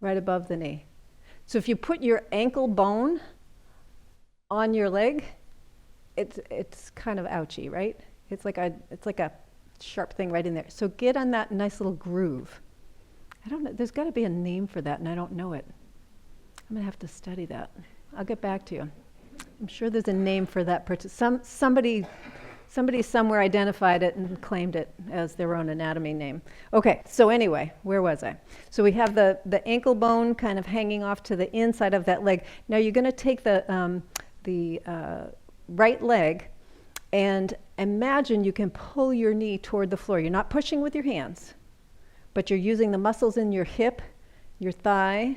right above the knee. So if you put your ankle bone on your leg, it's kind of ouchy, right? It's like a sharp thing right in there. So get on that nice little groove. I don't know, there's got to be a name for that, and I don't know it. I'm gonna have to study that. I'll get back to you. I'm sure there's a name for that. Somebody somewhere identified it and claimed it as their own anatomy name. Okay, so anyway, where was I? So we have the ankle bone kind of hanging off to the inside of that leg. Now you're going to take the right leg and imagine you can pull your knee toward the floor. You're not pushing with your hands, but you're using the muscles in your hip, your thigh,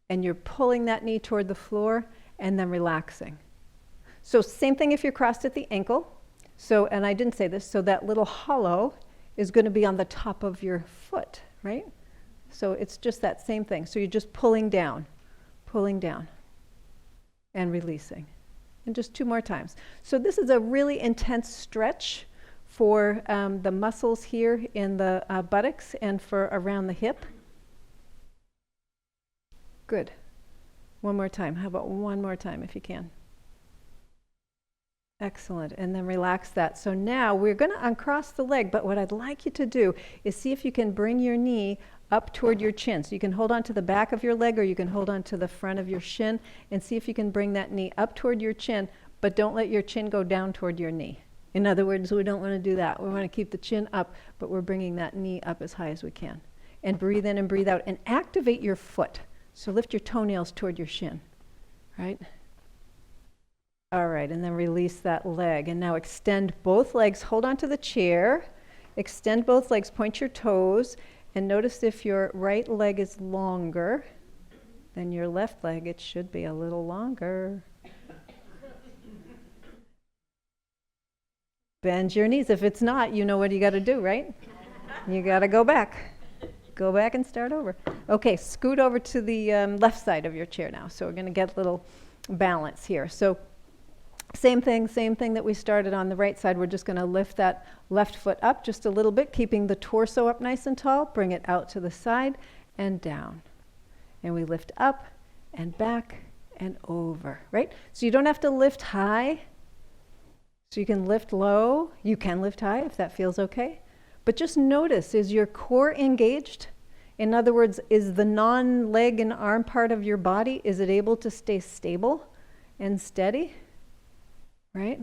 and you're pulling that knee toward the floor and then relaxing. So same thing if you're crossed at the ankle. So, and I didn't say this, so that little hollow is going to be on the top of your foot, right? So it's just that same thing. So you're just pulling down, and releasing. And just two more times. So this is a really intense stretch for the muscles here in the buttocks and for around the hip. Good. One more time. How about one more time if you can? Excellent. And then relax that. So now we're going to uncross the leg, but what I'd like you to do is see if you can bring your knee up toward your chin. So you can hold on to the back of your leg or you can hold on to the front of your shin and see if you can bring that knee up toward your chin, but don't let your chin go down toward your knee. In other words, we don't want to do that. We want to keep the chin up, but we're bringing that knee up as high as we can. And breathe in and breathe out and activate your foot. So lift your toenails toward your shin, right? All right, and then release that leg. And now extend both legs. Hold on to the chair. Extend both legs. Point your toes. And notice if your right leg is longer than your left leg, it should be a little longer. Bend your knees. If it's not, you know what you got to do, right? You got to go back. Go back and start over. Okay, scoot over to the left side of your chair now. So we're going to get a little balance here. So same thing that we started on the right side. We're just going to lift that left foot up just a little bit, keeping the torso up nice and tall. Bring it out to the side and down. And we lift up and back and over, right? So you don't have to lift high. So you can lift low. You can lift high if that feels okay. But just notice, is your core engaged? In other words, is the non-leg and arm part of your body, is it able to stay stable and steady? Right?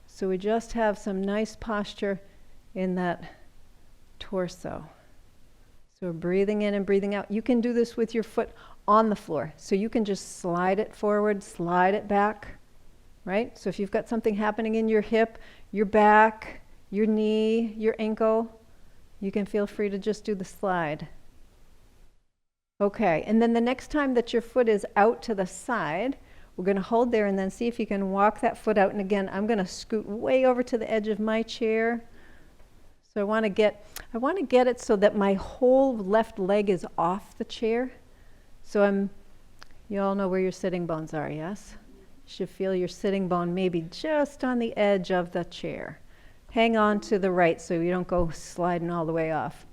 So we just have some nice posture in that torso. So we're breathing in and breathing out. You can do this with your foot on the floor. So you can just slide it forward, slide it back, right? So if you've got something happening in your hip, your back, your knee, your ankle, you can feel free to just do the slide. Okay, and then the next time that your foot is out to the side, we're going to hold there and then see if you can walk that foot out. And again, I'm going to scoot way over to the edge of my chair. So I want to get it so that my whole left leg is off the chair. So you all know where your sitting bones are, yes? You should feel your sitting bone maybe just on the edge of the chair. Hang on to the right so you don't go sliding all the way off.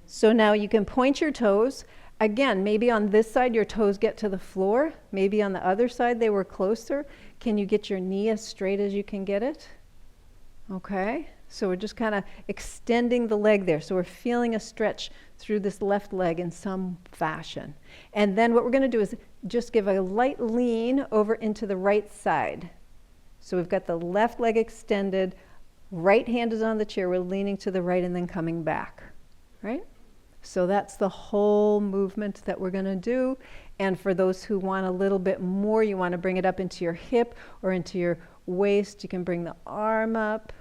So now you can point your toes. Again, maybe on this side your toes get to the floor. Maybe on the other side they were closer. Can you get your knee as straight as you can get it? Okay, so we're just kind of extending the leg there. So we're feeling a stretch through this left leg in some fashion. And then what we're going to do is just give a light lean over into the right side. So we've got the left leg extended, right hand is on the chair, we're leaning to the right and then coming back, right? So that's the whole movement that we're going to do. And for those who want a little bit more, you want to bring it up into your hip or into your waist, you can bring the arm up,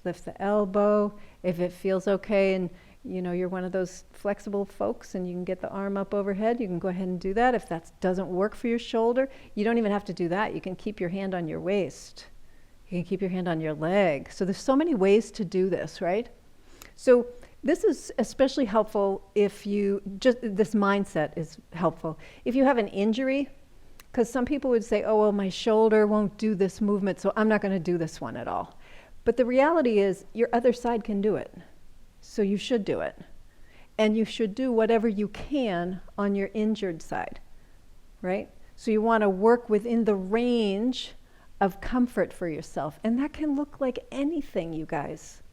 lift the elbow. If it feels okay and you know you're one of those flexible folks and you can get the arm up overhead, you can go ahead and do that. If that doesn't work for your shoulder, you don't even have to do that. You can keep your hand on your waist. You can keep your hand on your leg. So there's so many ways to do this, right? So this is especially helpful if this mindset is helpful. If you have an injury, because some people would say, oh, well, my shoulder won't do this movement, so I'm not going to do this one at all. But the reality is your other side can do it. So you should do it. And you should do whatever you can on your injured side, right? So you want to work within the range of comfort for yourself. And that can look like anything, you guys.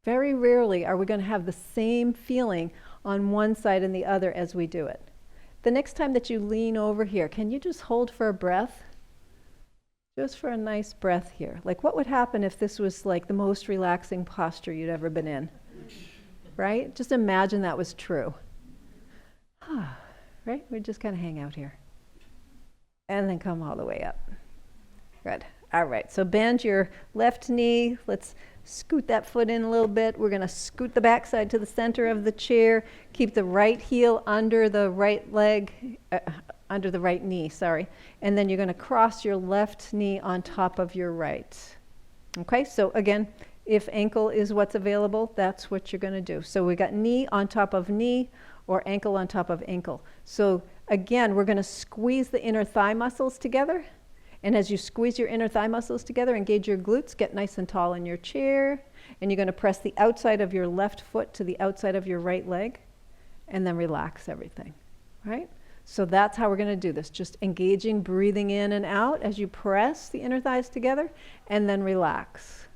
Very rarely are we going to have the same feeling on one side and the other as we do it. The next time that you lean over here, can you just hold for a breath? Just for a nice breath here. Like what would happen if this was like the most relaxing posture you'd ever been in? Right? Just imagine that was true. Right? We just kind of hang out here. And then come all the way up. Good. All right, so bend your left knee. Let's scoot that foot in a little bit. We're going to scoot the backside to the center of the chair. Keep the right heel under the right leg, under the right knee, sorry. And then you're going to cross your left knee on top of your right. Okay, so again, if ankle is what's available, that's what you're going to do. So we got knee on top of knee or ankle on top of ankle. So again, we're going to squeeze the inner thigh muscles together. And as you squeeze your inner thigh muscles together, engage your glutes, get nice and tall in your chair. And you're going to press the outside of your left foot to the outside of your right leg, and then relax everything, right? So that's how we're going to do this. Just engaging, breathing in and out as you press the inner thighs together, and then relax.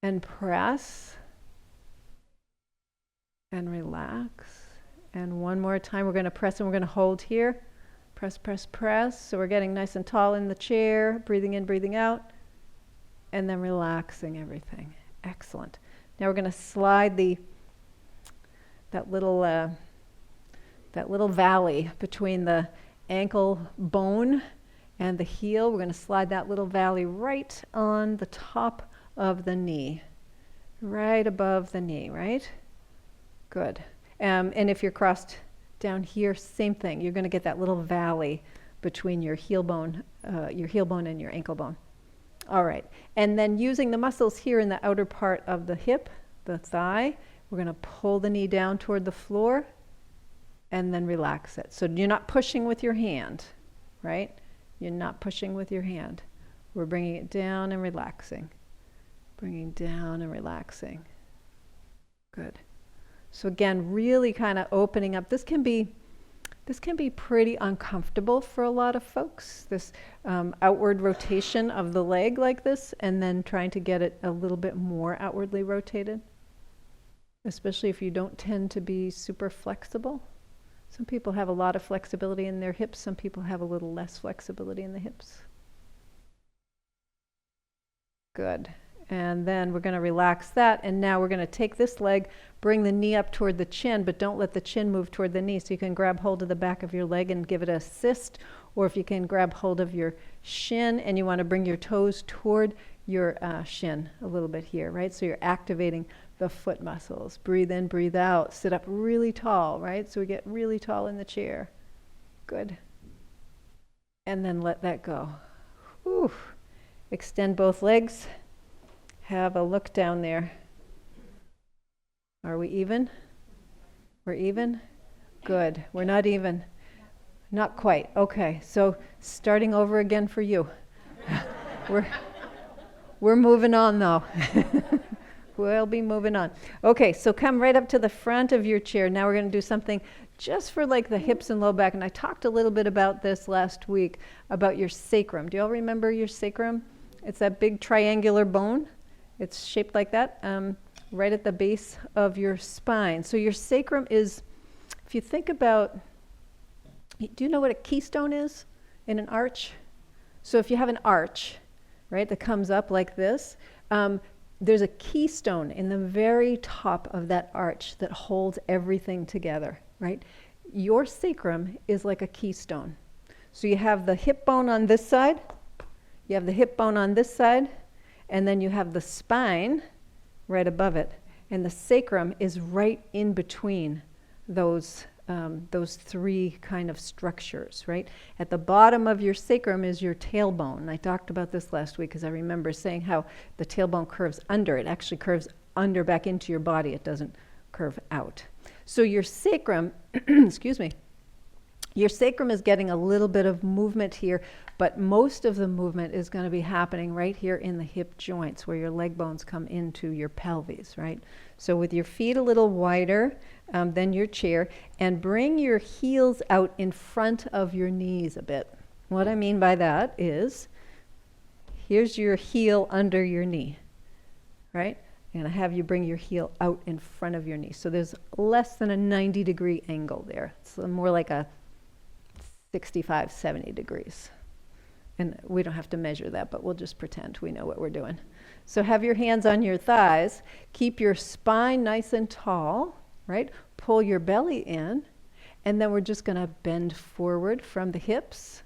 And press. And relax. And one more time, we're going to press and we're going to hold here. Press, press, press. So we're getting nice and tall in the chair, breathing in, breathing out, and then relaxing everything. Excellent. Now we're going to slide that little valley between the ankle bone and the heel. We're going to slide that little valley right on the top of the knee, right above the knee, right? Good. And if you're crossed down here, same thing. You're going to get that little valley between your heel bone and your ankle bone. All right. And then using the muscles here in the outer part of the hip, the thigh, we're going to pull the knee down toward the floor and then relax it. So you're not pushing with your hand, right? You're not pushing with your hand. We're bringing it down and relaxing. Bringing down and relaxing. Good. So again, really kind of opening up. This can be pretty uncomfortable for a lot of folks, this outward rotation of the leg like this, and then trying to get it a little bit more outwardly rotated, especially if you don't tend to be super flexible. Some people have a lot of flexibility in their hips. Some people have a little less flexibility in the hips. Good. And then we're going to relax that. And now we're going to take this leg, bring the knee up toward the chin, but don't let the chin move toward the knee. So you can grab hold of the back of your leg and give it a assist. Or if you can grab hold of your shin and you want to bring your toes toward your shin a little bit here, right? So you're activating the foot muscles. Breathe in, breathe out. Sit up really tall, right? So we get really tall in the chair. Good. And then let that go. Whew. Extend both legs. Have a look down there. Are we even? We're even? Good. We're not even. Not quite. Okay. So starting over again for you. We're moving on though. We'll be moving on. Okay, so come right up to the front of your chair. Now we're going to do something just for like the hips and low back. And I talked a little bit about this last week, about your sacrum. Do you all remember your sacrum? It's that big triangular bone. It's shaped like that, right at the base of your spine. So your sacrum is, if you think about, do you know what a keystone is in an arch? So if you have an arch, right, that comes up like this, there's a keystone in the very top of that arch that holds everything together, right? Your sacrum is like a keystone. So you have the hip bone on this side, you have the hip bone on this side, and then you have the spine right above it, and the sacrum is right in between those three kind of structures, right? At the bottom of your sacrum is your tailbone. I talked about this last week because I remember saying how the tailbone curves under. It actually curves under back into your body. It doesn't curve out. So your sacrum, excuse me, your sacrum is getting a little bit of movement here, but most of the movement is going to be happening right here in the hip joints where your leg bones come into your pelvis, right? So with your feet a little wider than your chair, and bring your heels out in front of your knees a bit. What I mean by that is, here's your heel under your knee, right? I'm going to have you bring your heel out in front of your knee. So there's less than a 90-degree angle there. It's more like a 65, 70 degrees. And we don't have to measure that, but we'll just pretend we know what we're doing. So have your hands on your thighs. Keep your spine nice and tall, right? Pull your belly in. And then we're just going to bend forward from the hips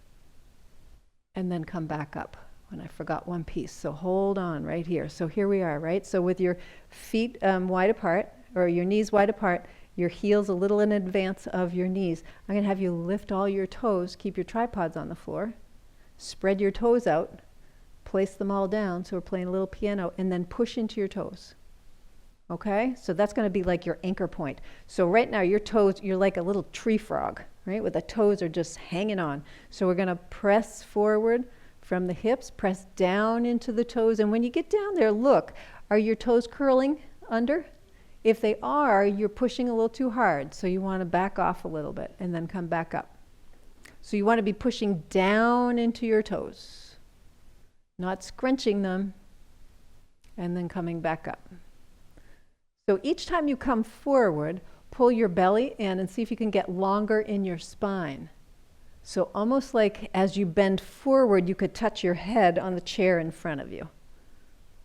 and then come back up. And I forgot one piece. So hold on right here. So here we are, right? So with your feet wide apart, or your knees wide apart, your heels a little in advance of your knees. I'm going to have you lift all your toes, keep your tripods on the floor, spread your toes out, place them all down, so we're playing a little piano, and then push into your toes. Okay? So that's going to be like your anchor point. So right now your toes, you're like a little tree frog, right? Where the toes are just hanging on. So we're going to press forward from the hips, press down into the toes. And when you get down there, look, are your toes curling under? If they are, you're pushing a little too hard. So you want to back off a little bit and then come back up. So you want to be pushing down into your toes, not scrunching them, and then coming back up. So each time you come forward, pull your belly in and see if you can get longer in your spine. So almost like as you bend forward, you could touch your head on the chair in front of you.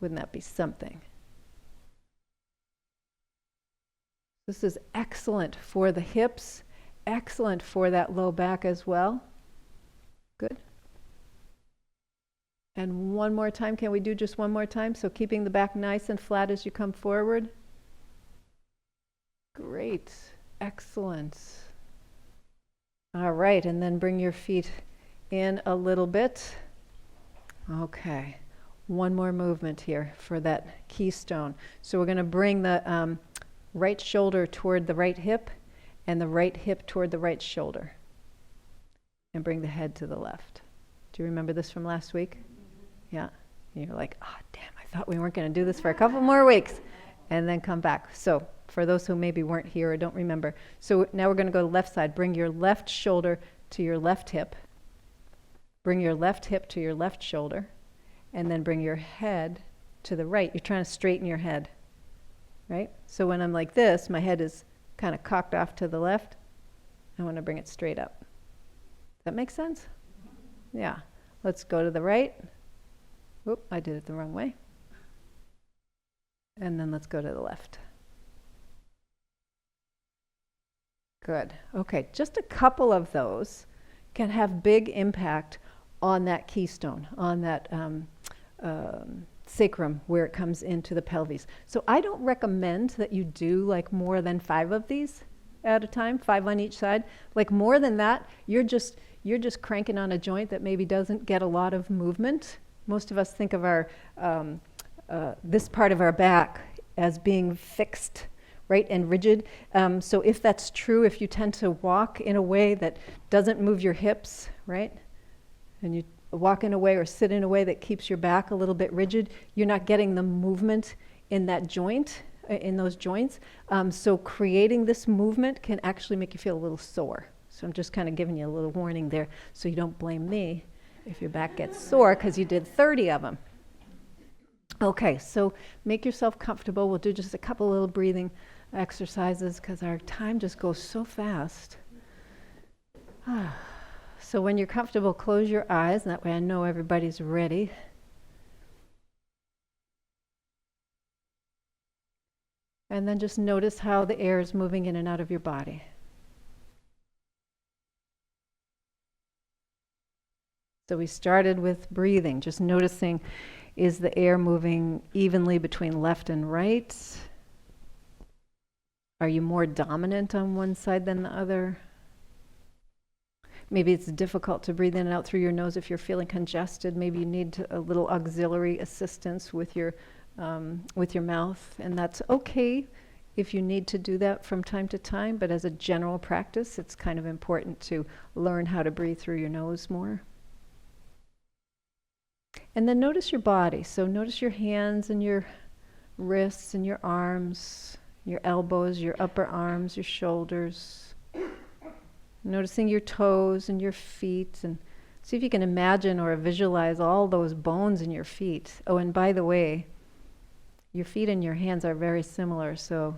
Wouldn't that be something? This is excellent for the hips, excellent for that low back as well. Good. And one more time. Can we do just one more time? So keeping the back nice and flat as you come forward. Great. Excellent. All right, and then bring your feet in a little bit. Okay. One more movement here for that keystone. So we're going to bring the right shoulder toward the right hip and the right hip toward the right shoulder. And bring the head to the left. Do you remember this from last week? Yeah. And you're like, oh, damn, I thought we weren't going to do this for a couple more weeks. And then come back. So for those who maybe weren't here or don't remember. So now we're going to go to the left side. Bring your left shoulder to your left hip. Bring your left hip to your left shoulder. And then bring your head to the right. You're trying to straighten your head. Right? So when I'm like this, my head is kind of cocked off to the left. I want to bring it straight up. Does that make sense? Yeah. Let's go to the right. Whoop, I did it the wrong way. And then let's go to the left. Good. Okay, just a couple of those can have big impact on that keystone, on that sacrum where it comes into the pelvis. So I don't recommend that you do like more than 5 of these at a time, 5 on each side. Like more than that, you're just cranking on a joint that maybe doesn't get a lot of movement. Most of us think of our this part of our back as being fixed, right, and rigid. So if that's true, if you tend to walk in a way that doesn't move your hips, right, and you walk in a way or sit in a way that keeps your back a little bit rigid, you're not getting the movement in that joint, in those joints. So creating this movement can actually make you feel a little sore. So I'm just kind of giving you a little warning there so you don't blame me if your back gets sore because you did 30 of them. Okay, so make yourself comfortable. We'll do just a couple little breathing exercises because our time just goes so fast. So when you're comfortable, close your eyes, and that way I know everybody's ready. And then just notice how the air is moving in and out of your body. So we started with breathing, just noticing, is the air moving evenly between left and right? Are you more dominant on one side than the other? Maybe it's difficult to breathe in and out through your nose if you're feeling congested. Maybe you need a little auxiliary assistance with your mouth, and that's okay if you need to do that from time to time, but as a general practice, it's kind of important to learn how to breathe through your nose more. And then notice your body. So notice your hands and your wrists and your arms, your elbows, your upper arms, your shoulders. Noticing your toes and your feet, and see if you can imagine or visualize all those bones in your feet. Oh, and by the way, your feet and your hands are very similar. So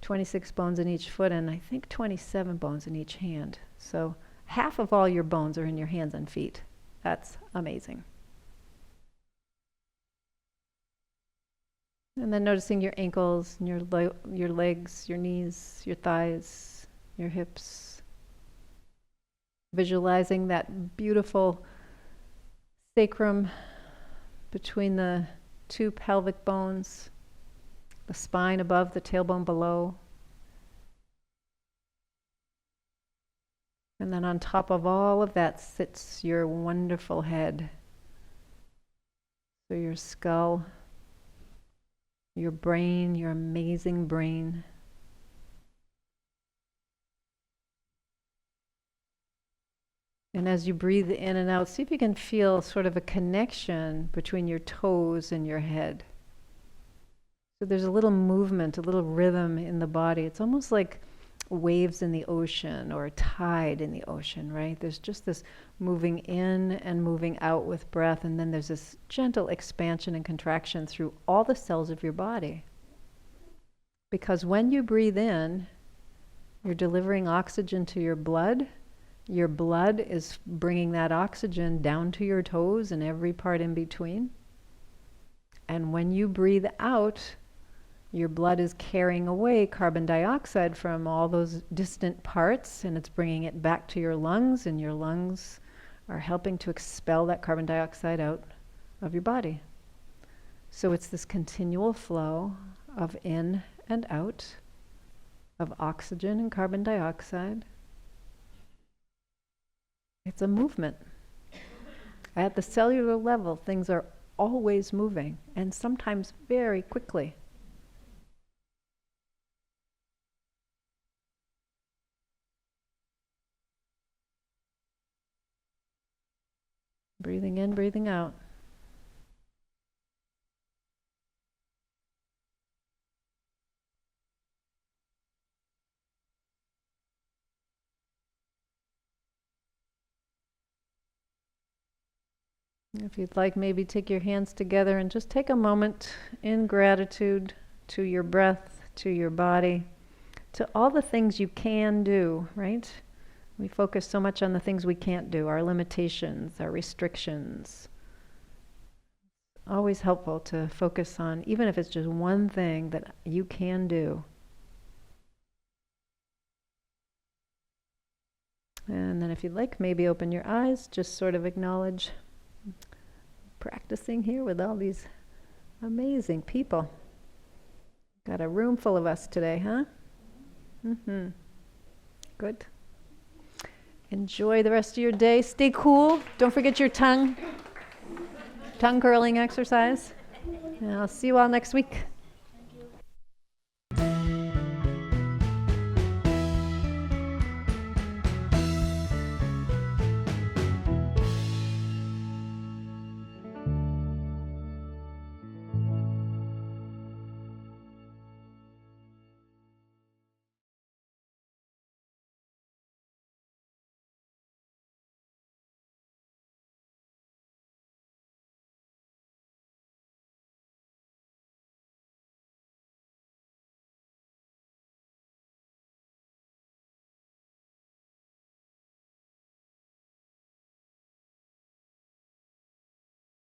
26 bones in each foot and I think 27 bones in each hand. So half of all your bones are in your hands and feet. That's amazing. And then noticing your ankles, and your legs, your knees, your thighs, your hips. Visualizing that beautiful sacrum between the 2 pelvic bones, the spine above, the tailbone below. And then on top of all of that sits your wonderful head. So your skull, your brain, your amazing brain. And as you breathe in and out, see if you can feel sort of a connection between your toes and your head. So there's a little movement, a little rhythm in the body. It's almost like waves in the ocean or a tide in the ocean, right? There's just this moving in and moving out with breath, and then there's this gentle expansion and contraction through all the cells of your body. Because when you breathe in, you're delivering oxygen to your blood. Your blood is bringing that oxygen down to your toes and every part in between. And when you breathe out, your blood is carrying away carbon dioxide from all those distant parts, and it's bringing it back to your lungs, and your lungs are helping to expel that carbon dioxide out of your body. So it's this continual flow of in and out, of oxygen and carbon dioxide. It's a movement. At the cellular level, things are always moving, and sometimes very quickly. Breathing in, breathing out. If you'd like, maybe take your hands together and just take a moment in gratitude to your breath, to your body, to all the things you can do, right? We focus so much on the things we can't do, our limitations, our restrictions. Always helpful to focus on, even if it's just one thing that you can do. And then if you'd like, maybe open your eyes, just sort of acknowledge practicing here with all these amazing people. Got a room full of us today, huh? Mm-hmm. Good. Enjoy the rest of your day. Stay cool. Don't forget your tongue curling exercise. And I'll see you all next week.